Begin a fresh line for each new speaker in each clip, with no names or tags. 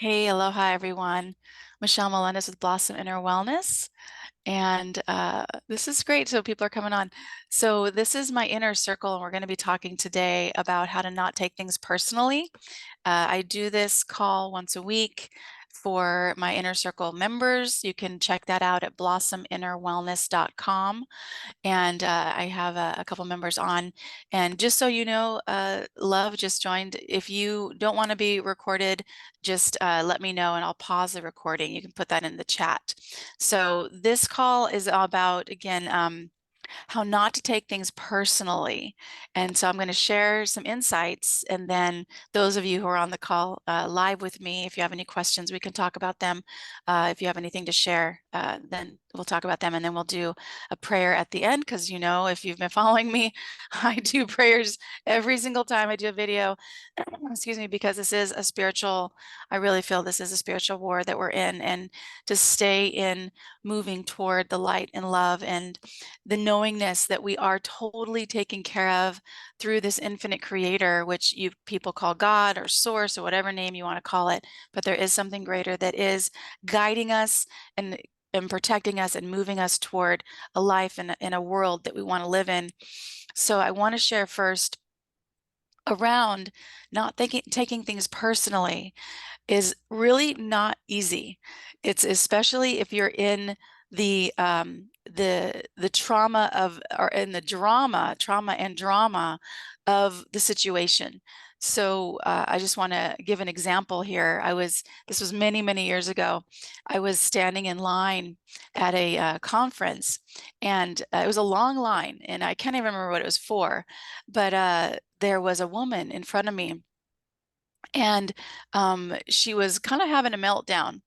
Hey, aloha everyone. Michelle Melendez with Blossom Inner Wellness. And this is great. So people are coming on. So this is my inner circle, and we're going to be talking today about how to not take things personally. I do this call once a week for my inner circle members. You can check that out at blossominnerwellness.com. And I have a couple members on. And just so you know, Love just joined. If you don't want to be recorded, just let me know and I'll pause the recording. You can put that in the chat. So this call is about, again, how not to take things personally. And so I'm going to share some insights. And then those of you who are on the call live with me, if you have any questions, we can talk about them. If you have anything to share, then we'll talk about them. And then we'll do a prayer at the end. Because, you know, if you've been following me, I do prayers every single time I do a video. Excuse me, because this is a spiritual, I really feel this is a spiritual war that we're in. And to stay in moving toward the light and love and the knowingness that we are totally taken care of through this infinite creator, which you people call God or source or whatever name you want to call it. But there is something greater that is guiding us and protecting us and moving us toward a life in a world that we want to live in. So I want to share first around not taking things personally is really not easy. It's especially if you're in the trauma of, or in the trauma and drama of the situation. So I just want to give an example here. This was many, many years ago. I was standing in line at a conference, and it was a long line, and I can't even remember what it was for, but there was a woman in front of me, and she was kind of having a meltdown.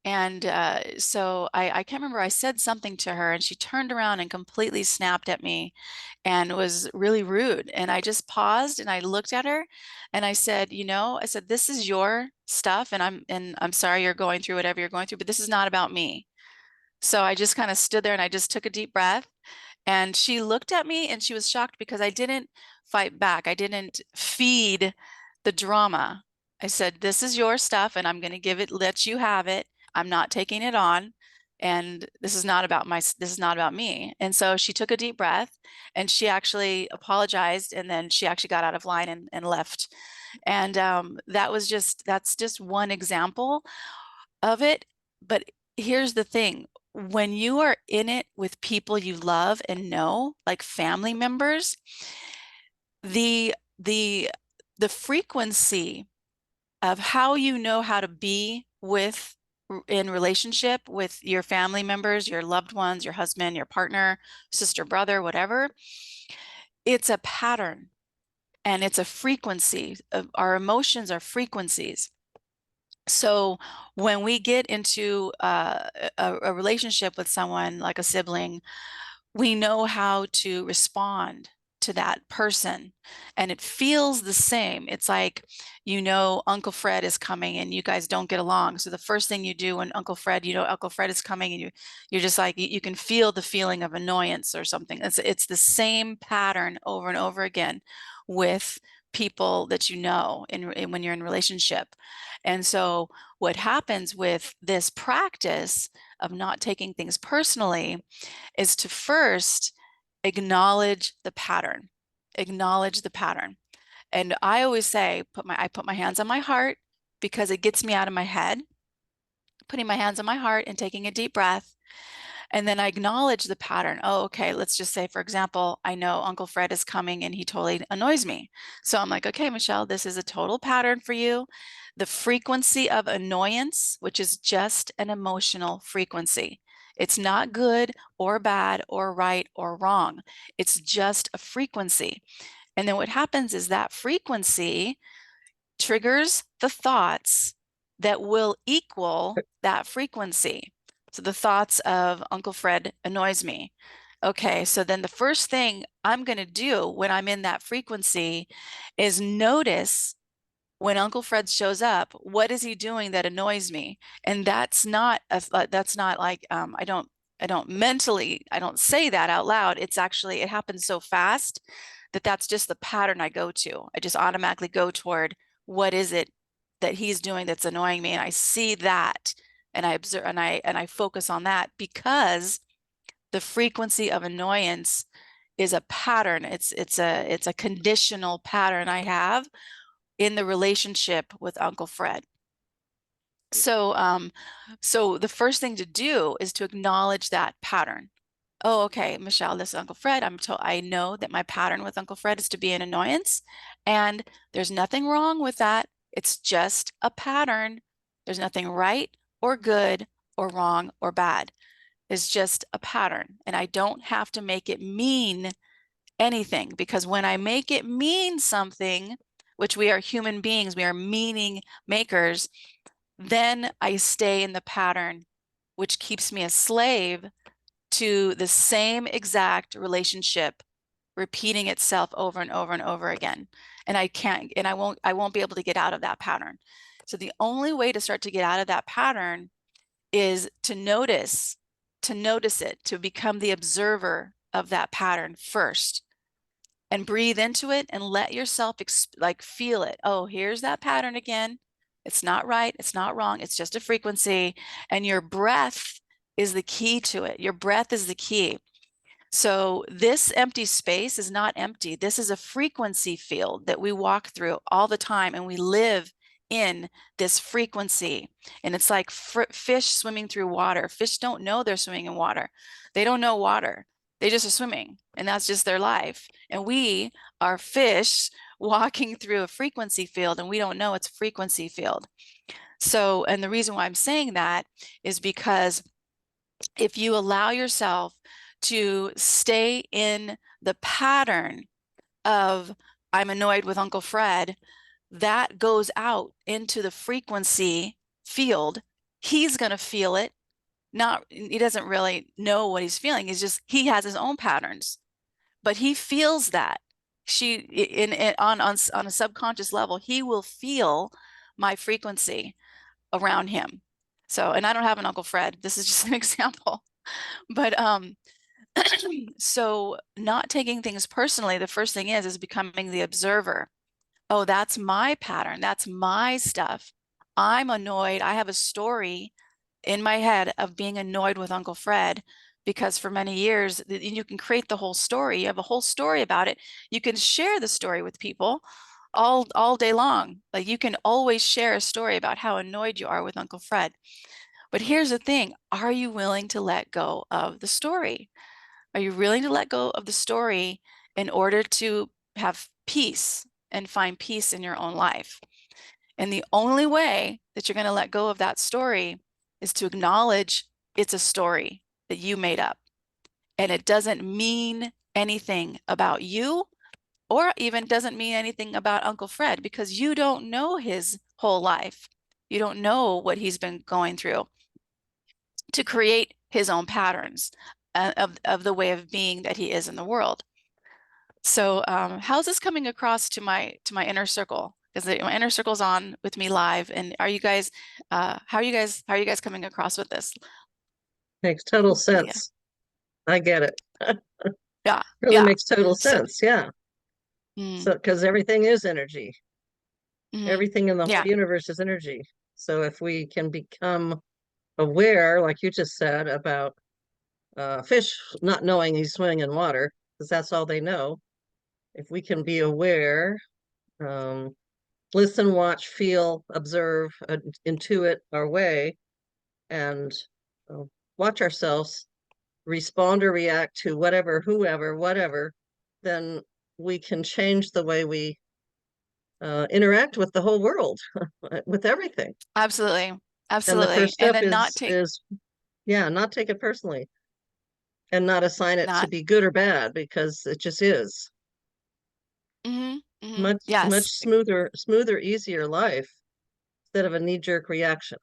And so I can't remember, I said something to her and she turned around and completely snapped at me and was really rude. And I just paused and I looked at her and I said, you know, I said, this is your stuff, and I'm sorry you're going through whatever you're going through, but this is not about me. So I just kind of stood there and I just took a deep breath. And she looked at me and she was shocked because I didn't fight back. I didn't feed the drama. I said, this is your stuff and I'm going to let you have it. I'm not taking it on. And this is not about this is not about me. And so she took a deep breath and she actually apologized. And then she actually got out of line and left. And that's just one example of it. But here's the thing. When you are in it with people you love and know, like family members, the the the frequency of how you know how to be in relationship with your family members, your loved ones, your husband, your partner, sister, brother, whatever, it's a pattern and it's a frequency. Our emotions are frequencies. So when we get into a relationship with someone like a sibling, we know how to respond to that person, and it feels the same. It's like, you know, Uncle Fred is coming and you guys don't get along. So the first thing you do when Uncle Fred, you know, Uncle Fred is coming, and you're just like, you can feel the feeling of annoyance or something. It's the same pattern over and over again with people that you know when you're in relationship. And so what happens with this practice of not taking things personally is to first acknowledge the pattern. Acknowledge the pattern. And I always say, I put my hands on my heart because it gets me out of my head. Putting my hands on my heart and taking a deep breath. And then I acknowledge the pattern. Oh, okay, let's just say, for example, I know Uncle Fred is coming and he totally annoys me. So I'm like, okay, Michelle, this is a total pattern for you. The frequency of annoyance, which is just an emotional frequency. It's not good or bad or right or wrong. It's just a frequency. And then what happens is that frequency triggers the thoughts that will equal that frequency. So the thoughts of Uncle Fred annoys me. Okay, so then the first thing I'm going to do when I'm in that frequency is notice when Uncle Fred shows up, what is he doing that annoys me? And that's not like I don't say that out loud. It's actually, it happens so fast that that's just the pattern I go to. I just automatically go toward what is it that he's doing that's annoying me, and I see that, and I observe, and I focus on that, because the frequency of annoyance is a pattern. It's a conditional pattern I have in the relationship with Uncle Fred. So the first thing to do is to acknowledge that pattern. Oh, okay, Michelle, this is Uncle Fred. I know that my pattern with Uncle Fred is to be an annoyance, and there's nothing wrong with that. It's just a pattern. There's nothing right or good or wrong or bad. It's just a pattern, and I don't have to make it mean anything, because when I make it mean something, which we are human beings, we are meaning makers, then I stay in the pattern, which keeps me a slave to the same exact relationship repeating itself over and over and over again. And I can't, and I won't be able to get out of that pattern. So the only way to start to get out of that pattern is to notice it, to become the observer of that pattern first, and breathe into it and let yourself like feel it. Oh, here's that pattern again. It's not right. It's not wrong. It's just a frequency. And your breath is the key to it. Your breath is the key. So this empty space is not empty. This is a frequency field that we walk through all the time, and we live in this frequency. And it's like fish swimming through water. Fish don't know they're swimming in water. They don't know water. They just are swimming, and that's just their life. And we are fish walking through a frequency field, and we don't know it's a frequency field. So, and the reason why I'm saying that is because if you allow yourself to stay in the pattern of I'm annoyed with Uncle Fred, that goes out into the frequency field. He's going to feel it. He doesn't really know what he's feeling. He has his own patterns, but he feels that. On a subconscious level, he will feel my frequency around him. So, and I don't have an Uncle Fred. This is just an example. But so not taking things personally, the first thing is becoming the observer. Oh, that's my pattern. That's my stuff. I'm annoyed. I have a story in my head of being annoyed with Uncle Fred, because for many years you can create the whole story. You have a whole story about it. You can share the story with people all day long. Like, you can always share a story about how annoyed you are with Uncle Fred. But here's the thing, are you willing to let go of the story? Are you willing to let go of the story in order to have peace and find peace in your own life? And the only way that you're going to let go of that story is to acknowledge it's a story that you made up, and it doesn't mean anything about you, or even doesn't mean anything about Uncle Fred, because you don't know his whole life. You don't know what he's been going through to create his own patterns of the way of being that he is in the world. So how's this coming across to my inner circle? Because my inner circle's on with me live. And are you guys, how are you guys coming across with this?
Makes total
Yeah.
sense. I get it.
Yeah.
Really
Yeah.
makes total
So,
sense. Yeah.
mm,
So, because everything is energy,
mm,
everything in the whole
yeah,
universe is energy. So, if we can become aware, like you just said, about fish not knowing he's swimming in water, because that's all they know. If we can be aware, um, listen, watch, feel, observe, intuit our way, and uh, watch ourselves respond or react to whatever, whoever, whatever, then we can change the way we interact with the whole world, with everything.
absolutely.
And the
Absolutely.
first
And
step
then not take,
is yeah, not take it personally and not assign it to
not,
be good or bad because it just is. Much
yes.
smoother, easier life instead of a knee-jerk reaction.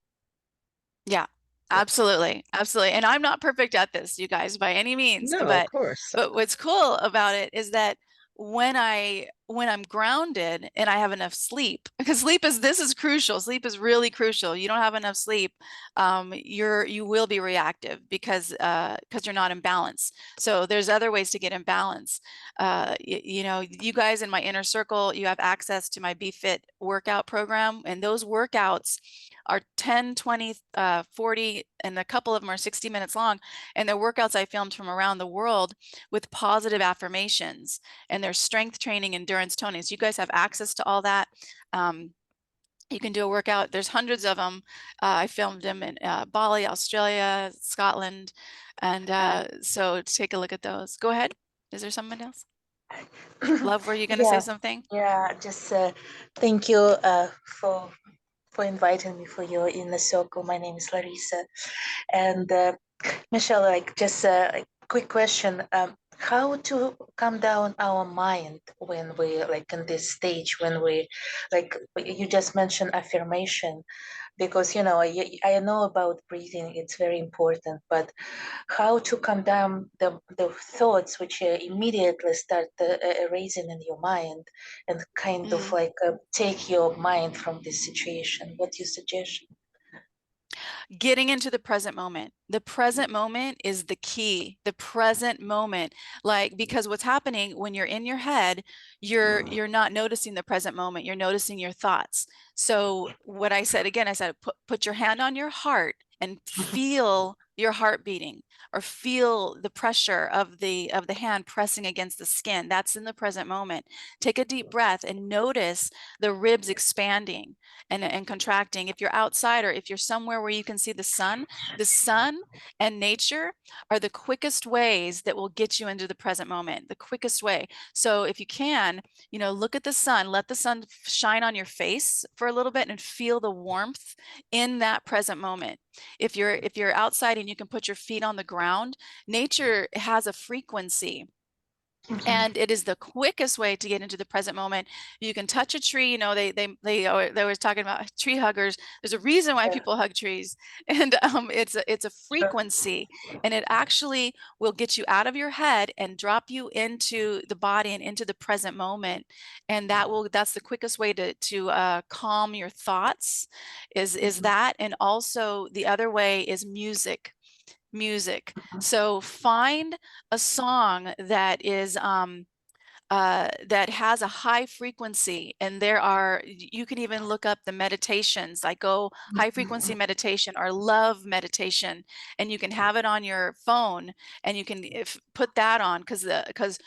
Yeah,
Yeah.
absolutely. Absolutely. And I'm not perfect at this, you guys, by any means,
No, of course.
but what's cool about it is that when I when I'm grounded and I have enough sleep, because this is crucial. Sleep is really crucial. You don't have enough sleep, you will be reactive because you're not in balance. So there's other ways to get in balance. You know, you guys in my inner circle, you have access to my Be Fit workout program, and those workouts are 10, 20, 40, and a couple of them are 60 minutes long. And they're workouts I filmed from around the world with positive affirmations, and there's strength training, endurance toning. So you guys have access to all that. You can do a workout. There's hundreds of them. I filmed them in Bali, Australia, Scotland. And so take a look at those. Go ahead. Is there someone else? Love, were you going to say
Yeah,
something?
yeah. Just thank you for inviting me for your inner circle. My name is Larissa, and Michelle. Like, just a quick question. How to calm down our mind when we like in this stage when we like you just mentioned affirmation, because I know about breathing, it's very important, but how to calm down the thoughts which immediately start arising in your mind, and kind of
Mhm.
like take your mind from this situation. What's your suggestion?
Getting into the present moment. The present moment is the key. The present moment. Like, because what's happening when you're in your head, you're not noticing the present moment. You're noticing your thoughts. So what I said again, I said put your hand on your heart and feel your heart beating, or feel the pressure of the hand pressing against the skin. That's in the present moment. Take a deep breath and notice the ribs expanding and contracting. If you're outside, or if you're somewhere where you can see the sun and nature are the quickest ways that will get you into the present moment, the quickest way. So if you can, look at the sun, let the sun shine on your face for a little bit and feel the warmth in that present moment. If you're outside and you can put your feet on the ground, nature has a frequency,
Mhm.
and it is the quickest way to get into the present moment. You can touch a tree. They were talking about tree huggers. There's a reason why
Yeah,
people hug trees, and it's a
sure.
frequency, and it actually will get you out of your head and drop you into the body and into the present moment. And that's the quickest way to calm your thoughts, is
Mhm.
that. And also the other way is music. So find a song that has a high frequency, and you can even look up the meditations, like go high frequency meditation or love meditation, and you can have it on your phone, and you can put that on, because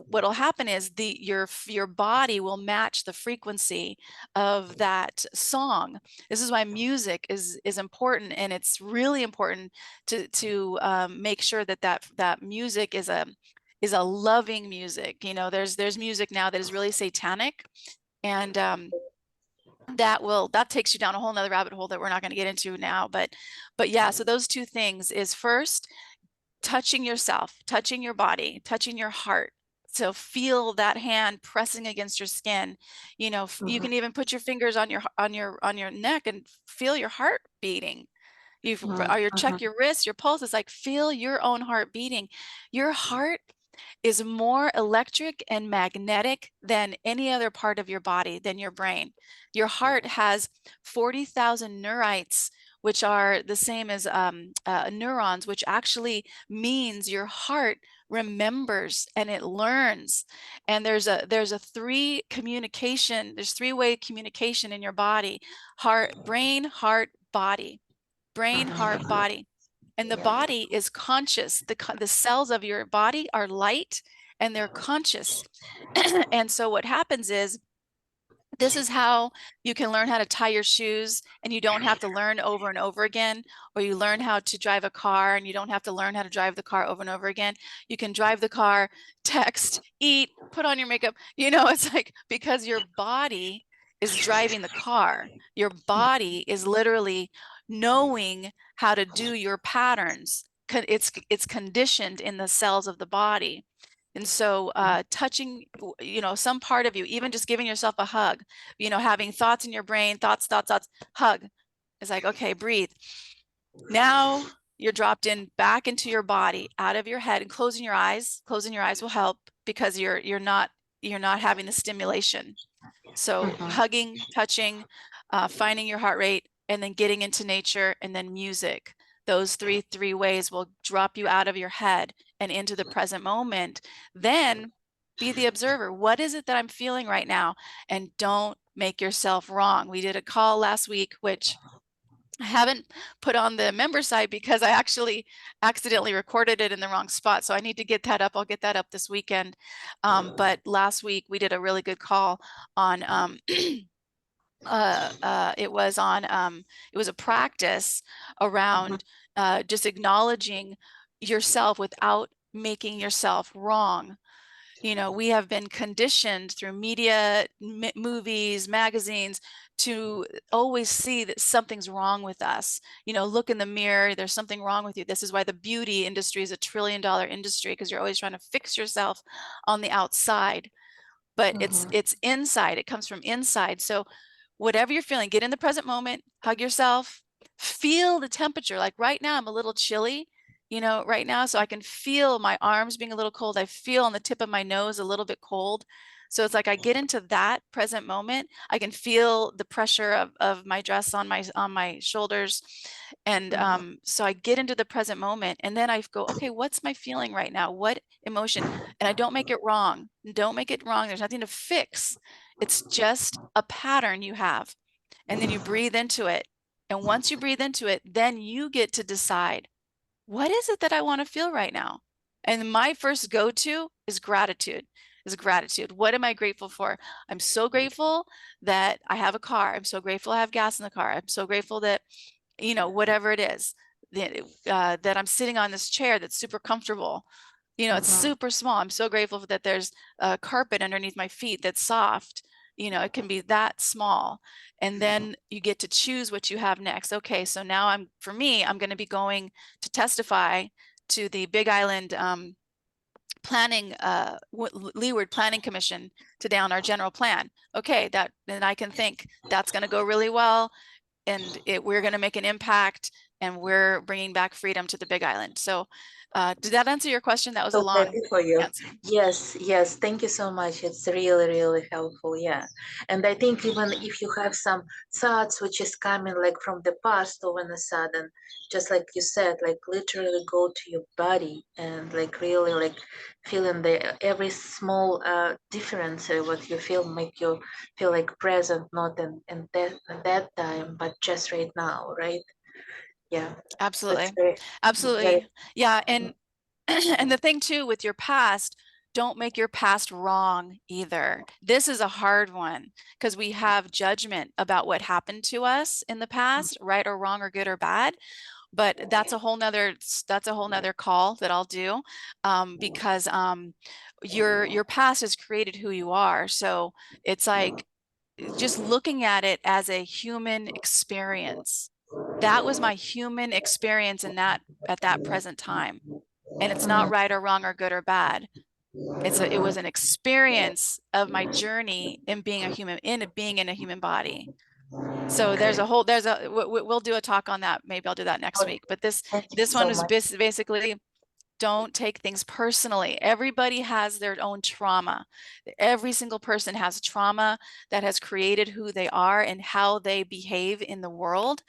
what'll happen is your body will match the frequency of that song. This is why music is important, and it's really important to make sure that music is a loving music. There's music now that is really satanic, and that takes you down a whole nother rabbit hole that we're not going to get into now. But yeah, so those two things is, first, touching yourself, touching your body, touching your heart. So feel that hand pressing against your skin. You
Mhm.
can even put your fingers on your neck and feel your heart beating.
Mhm.
Or your
Mhm.
check your wrist, your pulse. It's like, feel your own heart beating. Your heart is more electric and magnetic than any other part of your body, than your brain. Your heart has 40,000 neurites, which are the same as neurons, which actually means your heart remembers and it learns. And there's three-way communication in your body: brain, heart, body. Brain, heart,
Mhm.
body. And the
Yeah.
body is conscious. The cells of your body are light, and they're conscious. And so what happens is, this is how you can learn how to tie your shoes, and you don't have to learn over and over again. Or you learn how to drive a car, and you don't have to learn how to drive the car over and over again. You can drive the car, text, eat, put on your makeup. It's like, because your body is driving the car. Your body is literally knowing how to do your patterns. It's conditioned in the cells of the body. And so touching, some part of you, even just giving yourself a hug, having thoughts in your brain, thoughts, hug. It's like, okay, breathe. Now you're dropped in back into your body, out of your head, and closing your eyes. Closing your eyes will help, because you're not you're not having the stimulation. So
Mhm.
hugging, touching, finding your heart rate, and then getting into nature, and then music. Those three ways will drop you out of your head and into the present moment. Then be the observer. What is it that I'm feeling right now? And don't make yourself wrong. We did a call last week, which I haven't put on the member side because I actually accidentally recorded it in the wrong spot. So I need to get that up. I'll get that up this weekend. But last week we did a really good call on it was a practice around just acknowledging yourself without making yourself wrong. You know, we have been conditioned through media, movies, magazines to always see that something's wrong with us. You know, look in the mirror, there's something wrong with you. This is why the beauty industry is a $1 trillion industry, because you're always trying to fix yourself on the outside. But it's inside, it comes from inside. So whatever you're feeling, get in the present moment, hug yourself, feel the temperature. Like right now, I'm a little chilly, you know, right now. So I can feel my arms being a little cold. I feel on the tip of my nose a little bit cold. So it's like I get into that present moment. I can feel the pressure of my dress on my shoulders. And so I get into the present moment, and then I go, okay, what's my feeling right now? What emotion? And I don't make it wrong. Don't make it wrong. There's nothing to fix. It's just a pattern you have. And then you breathe into it. And once you breathe into it, then you get to decide, what is it that I want to feel right now? And my first go-to is gratitude. What am I grateful for? I'm so grateful that I have a car. I'm so grateful I have gas in the car. I'm so grateful that, you know, whatever it is, that I'm sitting on this chair that's super comfortable. You know, it's super small. I'm so grateful that there's a carpet underneath my feet that's soft. You know, it can be that small. And then you get to choose what you have next. Okay, so now I'm going to be going to testify to the Big Island planning, Leeward Planning Commission today on our general plan. Okay, then I can think that's going to go really well, and we're going to make an impact, and we're bringing back freedom to the Big Island. So did that answer your question? That was a
So
long
happy for you.
answer.
Yes, yes. Thank you so much. It's really, really helpful. Yeah. And I think even if you have some thoughts which is coming like from the past all of a sudden, just like you said, like literally go to your body and like really like feeling the every small difference what you feel make you feel like present, not in that time, but just right now, right? Yeah. That's
Absolutely.
very, very.
Absolutely. Yeah. And and the thing too with your past, don't make your past wrong either. This is a hard one because we have judgment about what happened to us in the past, right or wrong or good or bad. But that's a whole nother call that I'll do, because your past has created who you are. So it's like just looking at it as a human experience. That was my human experience in that at that present time. And it's not right or wrong or good or bad. It was an experience of my journey in being a human, in being in a human body. So
Okay.
we'll do a talk on that. Maybe I'll do that next week. But
Thank you
this one
so
was
much.
basically, don't take things personally. Everybody has their own trauma. Every single person has trauma that has created who they are and how they behave in the world.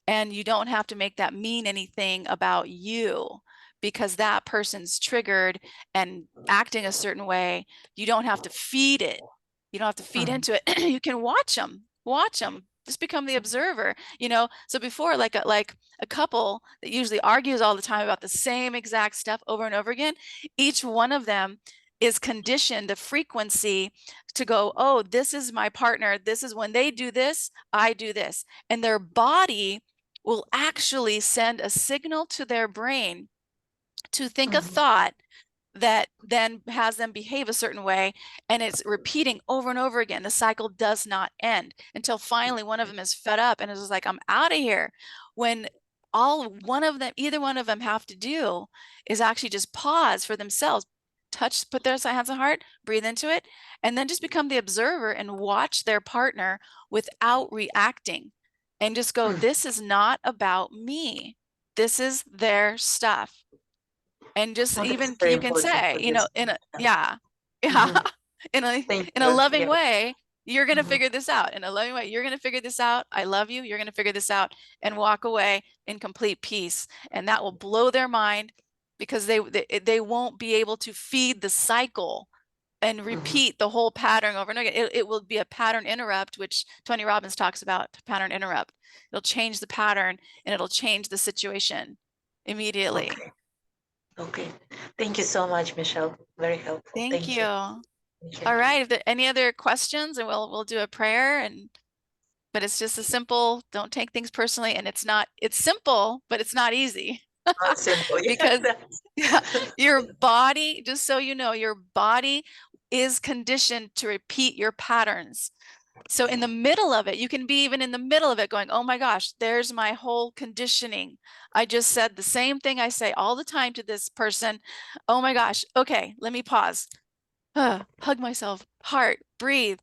And you don't have to make that mean anything about you because that person's triggered and acting a certain way. You don't have to feed it. You don't have to feed into it. You can watch them, just become the observer, you know. So before, like a couple that usually argues all the time about the same exact stuff over and over again, each one of them is conditioned the frequency to go, oh, this is my partner, this is when they do this, I do this. And their body will actually send a signal to their brain to think a thought that then has them behave a certain way, and it's repeating over and over again. The cycle does not end until finally one of them is fed up and is like, I'm out of here. When either one of them have to do is actually just pause for themselves, put their hands on heart, breathe into it, and then just become the observer and watch their partner without reacting, and just go, this is not about me, this is their stuff. And just
Oh, that's
even
very
you can
important
say,
for
you know,
this.
yeah, yeah. in a
Thank
in a
you.
loving
Yeah.
way, you're going to
Mhm.
figure this out. In a loving way, you're going to figure this out. I love you. You're going to figure this out and walk away in complete peace. And that will blow their mind because they won't be able to feed the cycle and repeat the whole pattern over and over again. It will be a pattern interrupt, which Tony Robbins talks about, pattern interrupt. It'll change the pattern and it'll change the situation immediately.
Okay. Okay. Thank you so much, Michelle. Very helpful.
Thank
Thank
you.
you.
All
Thank you.
right. If there any other questions, and we'll do a prayer, and but it's just a simple, don't take things personally. And it's simple, but it's not easy.
Not simple.
Because yeah, your
Yeah.
body, just so you know, your body is conditioned to repeat your patterns. So in the middle of it, you can be even in the middle of it going, oh my gosh, there's my whole conditioning. I just said the same thing I say all the time to this person. Oh my gosh. Okay, let me pause. Hug myself, heart, breathe.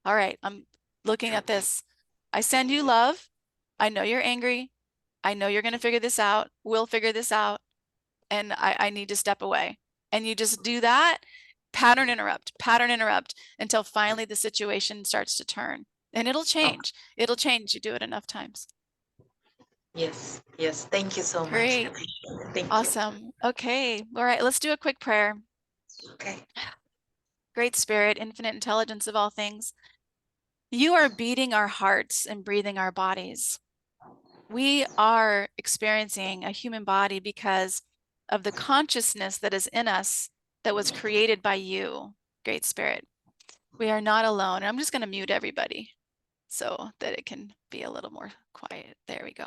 All right, I'm looking at this. I send you love. I know you're angry. I know you're going to figure this out. We'll figure this out. And I need to step away. And you just do that, pattern interrupt until finally the situation starts to turn. And it'll
Oh,
change. It'll change. You do it enough times.
yes. Yes. Thank you so much.
Great.
Appreciate it. Thank you.
Awesome. Okay. All right. Let's do a quick prayer.
Okay.
Great Spirit, infinite intelligence of all things. You are beating our hearts and breathing our bodies. We are experiencing a human body because of the consciousness that is in us that was created by you, Great Spirit. We are not alone. I'm just going to mute everybody so that it can be a little more quiet. There we go.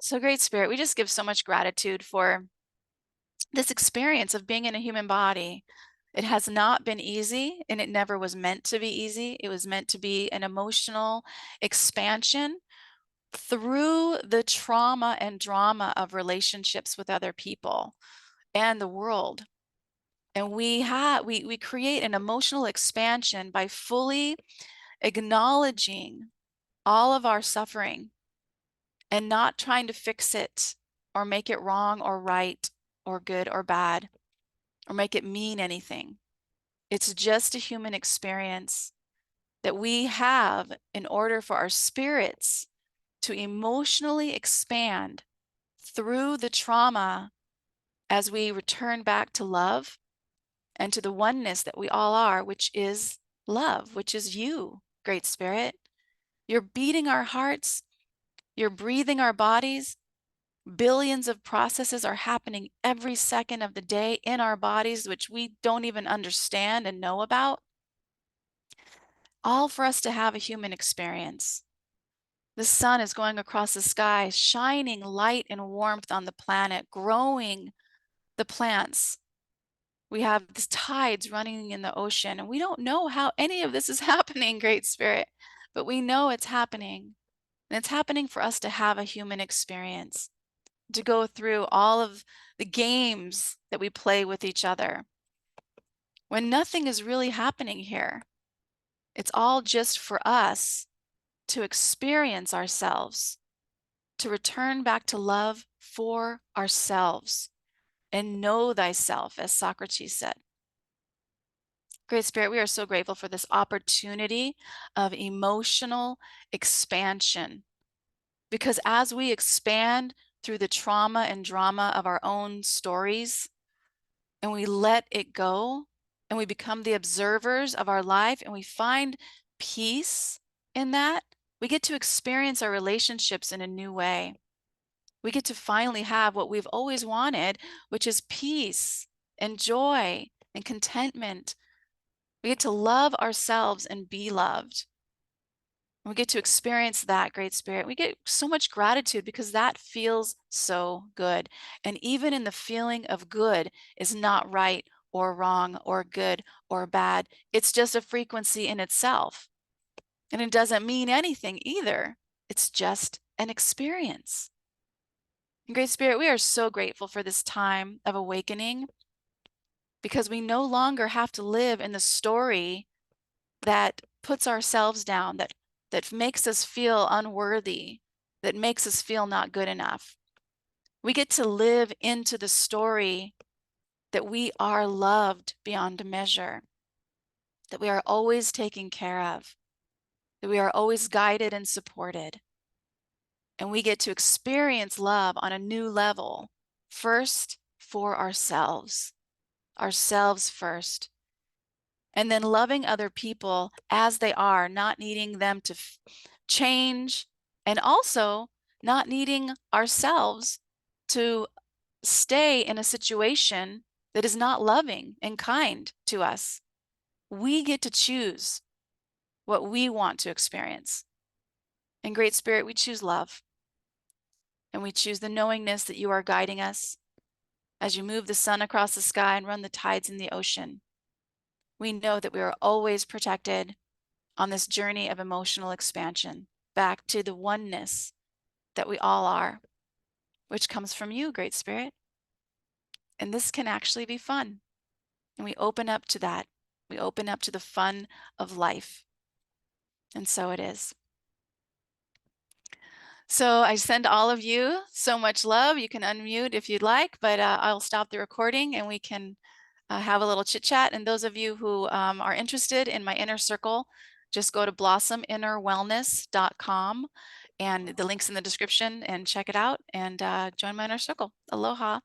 So, Great Spirit, we just give so much gratitude for this experience of being in a human body. It has not been easy, and it never was meant to be easy. It was meant to be an emotional expansion through the trauma and drama of relationships with other people and the world. And we create an emotional expansion by fully acknowledging all of our suffering and not trying to fix it or make it wrong or right or good or bad or make it mean anything. It's just a human experience that we have in order for our spirits to emotionally expand through the trauma as we return back to love and to the oneness that we all are, which is love, which is you, Great Spirit. You're beating our hearts, you're breathing our bodies. Billions of processes are happening every second of the day in our bodies, which we don't even understand and know about, all for us to have a human experience. The sun is going across the sky, shining light and warmth on the planet, growing the plants. We have the tides running in the ocean, and we don't know how any of this is happening, Great Spirit, but we know it's happening. And it's happening for us to have a human experience, to go through all of the games that we play with each other when nothing is really happening here. It's all just for us to experience ourselves, to return back to love for ourselves and know thyself, as Socrates said. Great Spirit, we are so grateful for this opportunity of emotional expansion, because as we expand through the trauma and drama of our own stories, and we let it go, and we become the observers of our life, and we find peace in that, we get to experience our relationships in a new way. We get to finally have what we've always wanted, which is peace and joy and contentment. We get to love ourselves and be loved. We get to experience that, Great Spirit. We get so much gratitude because that feels so good. And even in the feeling of good is not right or wrong or good or bad. It's just a frequency in itself. And it doesn't mean anything either. It's just an experience. And Great Spirit, we are so grateful for this time of awakening because we no longer have to live in the story that puts ourselves down, that makes us feel unworthy, that makes us feel not good enough. We get to live into the story that we are loved beyond measure, that we are always taken care of, that we are always guided and supported. And we get to experience love on a new level, first for ourselves first, and then loving other people as they are, not needing them to change, and also not needing ourselves to stay in a situation that is not loving and kind to us. We get to choose what we want to experience. In Great Spirit, we choose love. And we choose the knowingness that you are guiding us as you move the sun across the sky and run the tides in the ocean. We know that we are always protected on this journey of emotional expansion back to the oneness that we all are, which comes from you, Great Spirit. And this can actually be fun. And we open up to that. We open up to the fun of life. And so it is. So I send all of you so much love. You can unmute if you'd like, but I'll stop the recording and we can have a little chit chat. And those of you who are interested in my inner circle, just go to blossominnerwellness.com and the link's in the description and check it out and join my inner circle. Aloha.